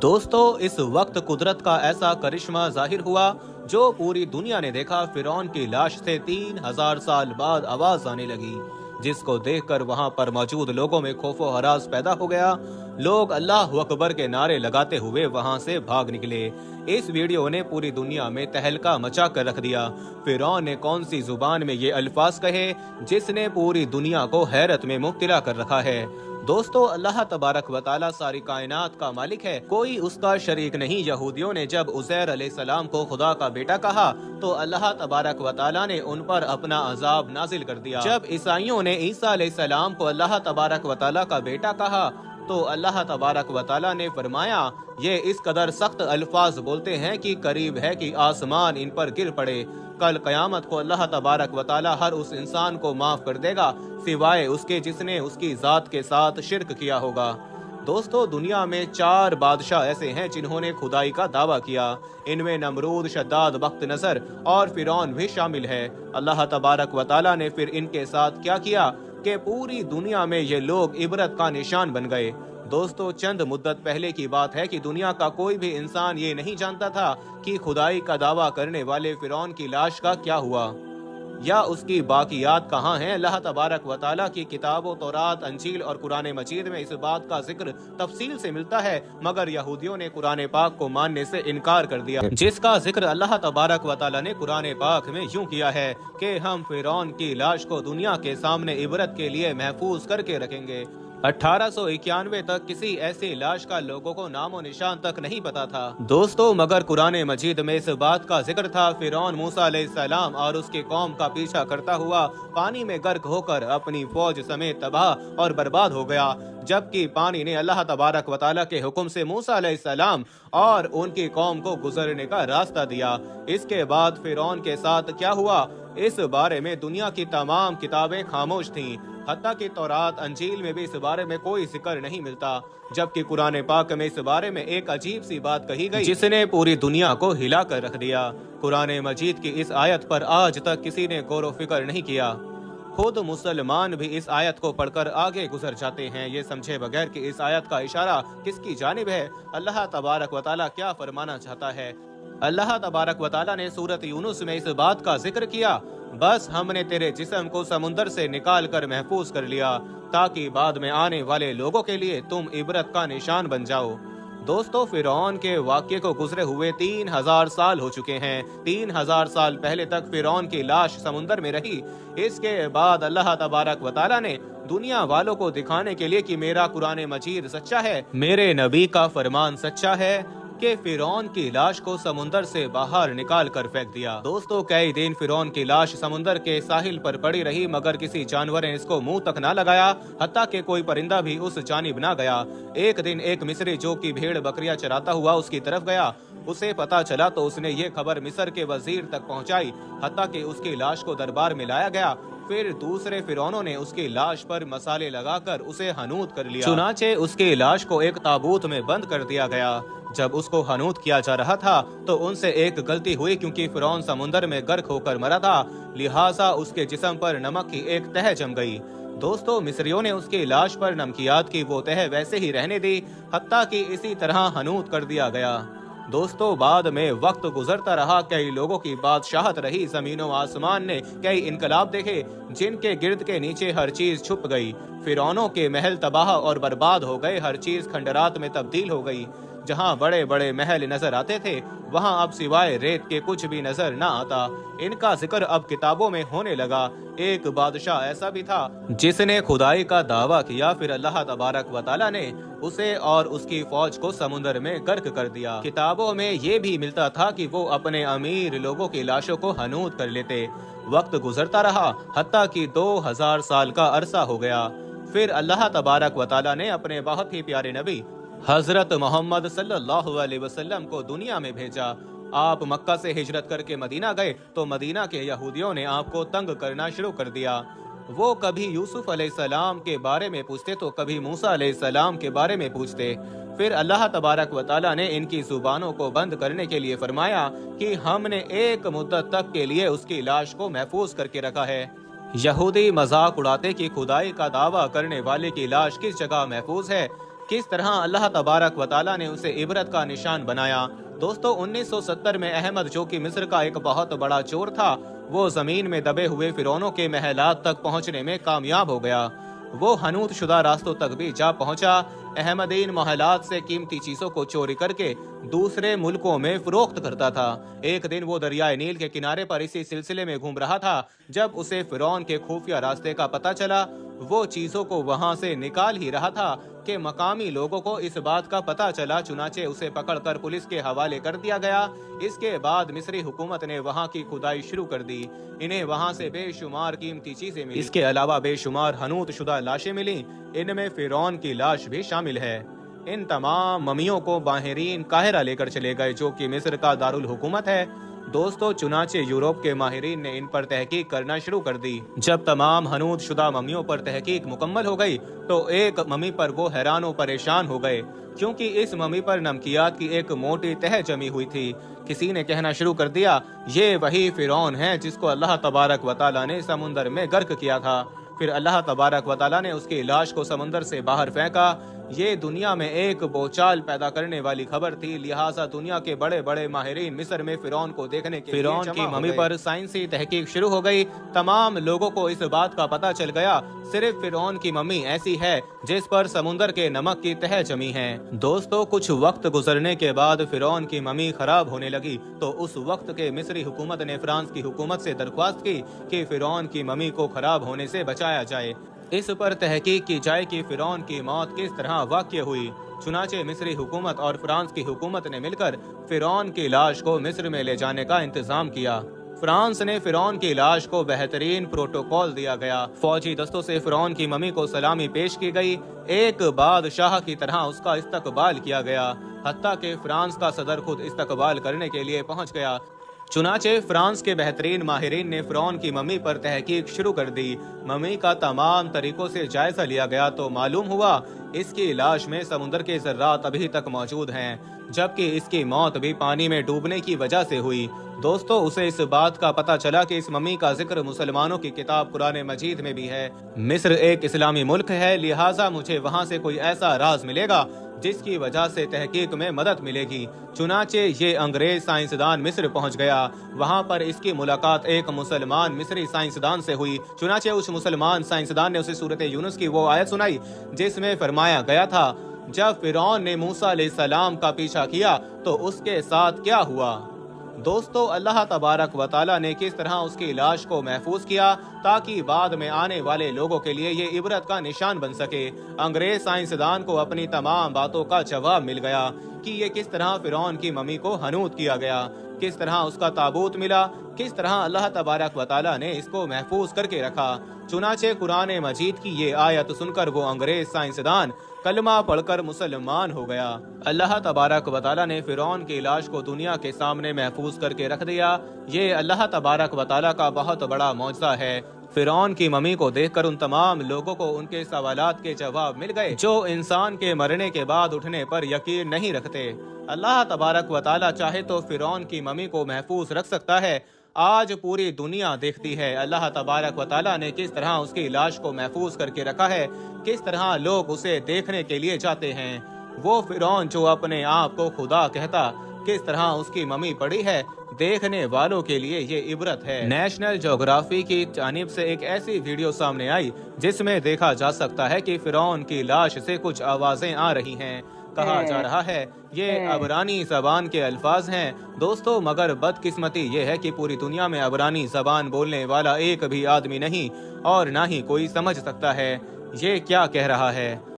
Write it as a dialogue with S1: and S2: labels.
S1: दोस्तों, इस वक्त कुदरत का ऐसा करिश्मा जाहिर हुआ जो पूरी दुनिया ने देखा। फिरौन की लाश से 3000 साल बाद आवाज आने लगी, जिसको देखकर वहां पर मौजूद लोगों में खौफो हरास पैदा हो गया। लोग अल्लाह अकबर के नारे लगाते हुए वहां से भाग निकले। इस वीडियो ने पूरी दुनिया में तहलका मचा कर रख दिया। फिरौन ने कौन सी जुबान में ये अल्फाज कहे जिसने पूरी दुनिया को हैरत में मुब्तला कर रखा है। दोस्तों, अल्लाह तबारक व तआला सारी कायनात का मालिक है, कोई उसका शरीक नहीं। यहूदियों ने जब उज़ैर अलैहिस्सलाम को खुदा का बेटा कहा तो अल्लाह तबारक व तआला ने उन पर अपना अजाब नाजिल कर दिया। जब ईसाइयों ने ईसा अलैहिस्सलाम को अल्लाह तबारक व तआला का बेटा कहा तो अल्लाह तबारक व तआला ने फरमाया, ये इस कदर सख्त अल्फाज बोलते हैं कि करीब है कि आसमान इन पर गिर पड़े। कल क़यामत को अल्लाह तबारक व तआला हर उस इंसान को माफ कर देगा सिवाय उसके जिसने उसकी जात के साथ शिरक किया होगा। दोस्तों, दुनिया में 4 बादशाह ऐसे हैं जिन्होंने खुदाई का दावा किया। इनमें नमरूद, शद्दाद, बख्त नज़र और फिरौन भी शामिल है। अल्लाह तबारक व तआला ने फिर इनके साथ क्या किया कि पूरी दुनिया में ये लोग इबरत का निशान बन गए। दोस्तों, चंद मुद्दत पहले की बात है कि दुनिया का कोई भी इंसान ये नहीं जानता था कि खुदाई का दावा करने वाले फिरौन की लाश का क्या हुआ या उसकी बाकियात कहाँ हैं। अल्लाह तबारक व तआला की किताबों तौरात, अंजील और कुरान मजीद में इस बात का जिक्र तफसील से मिलता है, मगर यहूदियों ने कुरान पाक को मानने से इनकार कर दिया, जिसका जिक्र अल्लाह तबारक व तआला ने कुरान पाक में यूं किया है कि हम फिरौन की लाश को दुनिया के सामने इबरत के लिए महफूज करके रखेंगे। 1891 तक किसी ऐसी लाश का लोगों को नामो निशान तक नहीं पता था। दोस्तों, मगर कुरान मजीद में इस बात का जिक्र था। फिरौन मूसा अलैहिस्सलाम और उसकी कौम का पीछा करता हुआ पानी में गर्क होकर अपनी फौज समेत तबाह और बर्बाद हो गया, जबकि पानी ने अल्लाह तबारक व तआला के हुक्म से मूसा अलैहिस्सलाम और उनकी कौम को गुजरने का रास्ता दिया। इसके बाद फिरौन के साथ क्या हुआ, इस बारे में दुनिया की तमाम किताबें खामोश थीं। हत्ता की तौरात, अंजील में भी इस बारे में कोई जिक्र नहीं मिलता, जबकि कुरान पाक में इस बारे में एक अजीब सी बात कही गई जिसने पूरी दुनिया को हिला कर रख दिया। कुरान मजीद की इस आयत पर आज तक किसी ने गौर व फिक्र नहीं किया। खुद मुसलमान भी इस आयत को पढ़कर आगे गुजर जाते हैं, ये समझे बगैर कि इस आयत का इशारा किसकी जानिब है, अल्लाह तबारक व तआला क्या फरमाना चाहता है। अल्लाह तबारक व तआला ने सूरत यूनुस में इस बात का जिक्र किया, बस हमने तेरे जिस्म को समुंदर से निकाल कर महफूज कर लिया ताकि बाद में आने वाले लोगों के लिए तुम इबरत का निशान बन जाओ। दोस्तों, फिरौन के वाक़ये को गुजरे हुए 3000 साल हो चुके हैं। 3000 साल पहले तक फिरौन की लाश समुंदर में रही। इसके बाद अल्लाह तबारक व तआला ने दुनिया वालों को दिखाने के लिए कि मेरा कुरान मजीद सच्चा है, मेरे नबी का फरमान सच्चा है, कि फिरौन की लाश को समुंदर से बाहर निकाल कर फेंक दिया। दोस्तों, कई दिन फिरौन की लाश समुंदर के साहिल पर पड़ी रही, मगर किसी जानवर ने इसको मुंह तक ना लगाया, हत्ता कि कोई परिंदा भी उस जानिब ना गया। एक दिन एक मिस्री जो कि भेड़ बकरियां चराता हुआ उसकी तरफ गया, उसे पता चला तो उसने ये खबर मिस्र के वजीर तक पहुंचाई, हत्ता कि उसकी लाश को दरबार में लाया गया। फिर दूसरे फिरौनों ने उसकी लाश पर मसाले लगाकर उसे हनूत कर लिया। चुनाचे उसकी लाश को एक ताबूत में बंद कर दिया गया। जब उसको हनूत किया जा रहा था तो उनसे एक गलती हुई, क्योंकि फिरौन समुंदर में गर्क होकर मरा था, लिहाजा उसके जिस्म पर नमक की एक तह जम गई। दोस्तों, मिस्रियों ने उसकी लाश पर नमकियात की वो तह वैसे ही रहने दी, हत्ता कि इसी तरह हनूत कर दिया गया। दोस्तों, बाद में वक्त गुजरता रहा, कई लोगों की बादशाहत रही, जमीनों आसमान ने कई इनकलाब देखे जिनके गिर्द के नीचे हर चीज छुप गई। फिरौनों के महल तबाह और बर्बाद हो गए, हर चीज खंडरात में तब्दील हो गई। जहाँ बड़े बड़े महल नजर आते थे वहाँ अब सिवाय रेत के कुछ भी नजर न आता। इनका जिक्र अब किताबों में होने लगा। एक बादशाह ऐसा भी था जिसने खुदाई का दावा किया, फिर अल्लाह तबारक व तआला ने उसे और उसकी फौज को समुद्र में गर्क कर दिया। किताबों में ये भी मिलता था कि वो अपने अमीर लोगों की लाशों को हनूत कर लेते। वक्त गुजरता रहा, हत्ता कि 2000 साल का अरसा हो गया। फिर अल्लाह तबारक व तआला ने अपने बहुत ही प्यारे नबी हजरत मोहम्मद सल्लल्लाहु अलैहि वसल्लम को दुनिया में भेजा। आप मक्का से हिजरत करके मदीना गए तो मदीना के यहूदियों ने आपको तंग करना शुरू कर दिया। वो कभी यूसुफ अलैहिस्सलाम के बारे में पूछते तो कभी मूसा अलैहिस्सलाम के बारे में पूछते। फिर अल्लाह तबारक व तआला ने इनकी जुबानों को बंद करने के लिए फरमाया कि हमने एक मुद्दत तक के लिए उसकी लाश को महफूज करके रखा है। यहूदी मजाक उड़ाते कि खुदाई का दावा करने वाले की लाश किस जगह महफूज है, کس طرح اللہ تبارک و تعالیٰ نے اسے عبرت کا نشان بنایا۔ دوستو 1970 میں احمد، جو کہ مصر کا ایک بہت بڑا چور تھا، وہ زمین میں دبے ہوئے فرعونوں کے محلات تک پہنچنے میں کامیاب ہو گیا۔ وہ حنوط شدہ راستوں تک بھی جا پہنچا۔ احمد ان محلات سے قیمتی چیزوں کو چوری کر کے دوسرے ملکوں میں فروخت کرتا تھا۔ ایک دن وہ دریائے نیل کے کنارے پر اسی سلسلے میں گھوم رہا تھا جب اسے فرعون کے خفیہ راستے کا پتہ چلا۔ وہ چیزوں کو وہاں سے نکال ہی رہا تھا کہ مقامی لوگوں کو اس بات کا پتہ چلا، چنانچہ اسے پکڑ کر پولیس کے حوالے کر دیا گیا۔ اس کے بعد مصری حکومت نے وہاں کی کھدائی شروع کر دی۔ انہیں وہاں سے بے شمار قیمتی چیزیں ملی۔ اس کے علاوہ بے شمار حنوط شدہ لاشیں ملیں، ان میں فرعون کی لاش بھی شامل ہے۔ ان تمام ممیوں کو ماہرین قاہرہ لے کر چلے گئے، جو کہ مصر کا دارالحکومت ہے۔ دوستو چنانچہ یورپ کے ماہرین نے ان پر تحقیق کرنا شروع کر دی۔ جب تمام حنوط شدہ ممیوں پر تحقیق مکمل ہو گئی تو ایک ممی پر وہ حیران و پریشان ہو گئے، کیونکہ اس ممی پر نمکیات کی ایک موٹی تہہ جمی ہوئی تھی۔ کسی نے کہنا شروع کر دیا، یہ وہی فرعون ہے جس کو اللہ تبارک و تعالیٰ نے سمندر میں غرق کیا تھا۔ پھر اللہ تبارک و تعالیٰ نے اس کی لاش کو سمندر سے باہر پھینکا۔ یہ دنیا میں ایک بوچال پیدا کرنے والی خبر تھی، لہٰذا دنیا کے بڑے بڑے ماہرین مصر میں فرعون کو دیکھنے کے لیے فرعون کی ممی پر سائنسی تحقیق شروع ہو گئی۔ تمام لوگوں کو اس بات کا پتہ چل گیا، صرف فرعون کی ممی ایسی ہے جس پر سمندر کے نمک کی تہہ جمی ہے۔ دوستو کچھ وقت گزرنے کے بعد فرعون کی ممی خراب ہونے لگی، تو اس وقت کے مصری حکومت نے فرانس کی حکومت سے درخواست کی کہ فرعون کی ممی کو خراب ہونے سے بچایا جائے۔ اس پر تحقیق کی جائے کہ فرعون کی موت کس طرح واقع ہوئی۔ چنانچہ مصری حکومت اور فرانس کی حکومت نے مل کر فرعون کی لاش کو مصر میں لے جانے کا انتظام کیا۔ فرانس نے فرعون کی لاش کو بہترین پروٹوکول دیا گیا۔ فوجی دستوں سے فرعون کی ممی کو سلامی پیش کی گئی، ایک بادشاہ کی طرح اس کا استقبال کیا گیا، حتیٰ کہ فرانس کا صدر خود استقبال کرنے کے لیے پہنچ گیا۔ چنانچہ فرانس کے بہترین ماہرین نے فرعون کی ممی پر تحقیق شروع کر دی۔ ممی کا تمام طریقوں سے جائزہ لیا گیا تو معلوم ہوا اس کی لاش میں سمندر کے ذرات ابھی تک موجود ہیں، جبکہ اس کی موت بھی پانی میں ڈوبنے کی وجہ سے ہوئی۔ دوستو اسے اس بات کا پتہ چلا کہ اس ممی کا ذکر مسلمانوں کی کتاب قرآن مجید میں بھی ہے۔ مصر ایک اسلامی ملک ہے، لہٰذا مجھے وہاں سے کوئی ایسا راز ملے گا جس کی وجہ سے تحقیق میں مدد ملے گی۔ چنانچہ یہ انگریز سائنسدان مصر پہنچ گیا۔ وہاں پر اس کی ملاقات ایک مسلمان مصری سائنسدان سے ہوئی۔ چنانچہ اس مسلمان سائنسدان نے اسے سورۃ یونس کی وہ آیت سنائی جس میں فرمایا گیا تھا، جب فرعون نے موسیٰ علیہ السلام کا پیچھا کیا تو اس کے ساتھ کیا ہوا۔ دوستو اللہ تبارک و تعالیٰ نے کس طرح اس کی لاش کو محفوظ کیا تاکہ بعد میں آنے والے لوگوں کے لیے یہ عبرت کا نشان بن سکے۔ انگریز سائنسدان کو اپنی تمام باتوں کا جواب مل گیا کہ یہ کس طرح فرعون کی ممی کو حنوط کیا گیا، کس طرح اس کا تابوت ملا، کس طرح اللہ تبارک و تعالیٰ نے اس کو محفوظ کر کے رکھا۔ چنانچہ قرآن مجید کی یہ آیت سن کر وہ انگریز سائنسدان کلمہ پڑھ کر مسلمان ہو گیا۔ اللہ تبارک و تعالیٰ نے فرعون کی لاش کو دنیا کے سامنے محفوظ کر کے رکھ دیا۔ یہ اللہ تبارک و تعالیٰ کا بہت بڑا معجزہ ہے۔ فرعون کی ممی کو دیکھ کر ان تمام لوگوں کو ان کے سوالات کے جواب مل گئے جو انسان کے مرنے کے بعد اٹھنے پر یقین نہیں رکھتے۔ اللہ تبارک و تعالیٰ چاہے تو فرعون کی ممی کو محفوظ رکھ سکتا ہے۔ آج پوری دنیا دیکھتی ہے اللہ تبارک و تعالیٰ نے کس طرح اس کی لاش کو محفوظ کر کے رکھا ہے، کس طرح لوگ اسے دیکھنے کے لیے جاتے ہیں۔ وہ فرعون جو اپنے آپ کو خدا کہتا، کس طرح اس کی ممی پڑی ہے، دیکھنے والوں کے لیے یہ عبرت ہے۔ نیشنل جغرافی کی جانب سے ایک ایسی ویڈیو سامنے آئی جس میں دیکھا جا سکتا ہے کہ فرعون کی لاش سے کچھ آوازیں آ رہی ہیں۔ کہا جا رہا ہے یہ عبرانی زبان کے الفاظ ہیں۔ دوستو مگر بدقسمتی یہ ہے کہ پوری دنیا میں عبرانی زبان بولنے والا ایک بھی آدمی نہیں، اور نہ ہی کوئی سمجھ سکتا ہے یہ کیا کہہ رہا ہے۔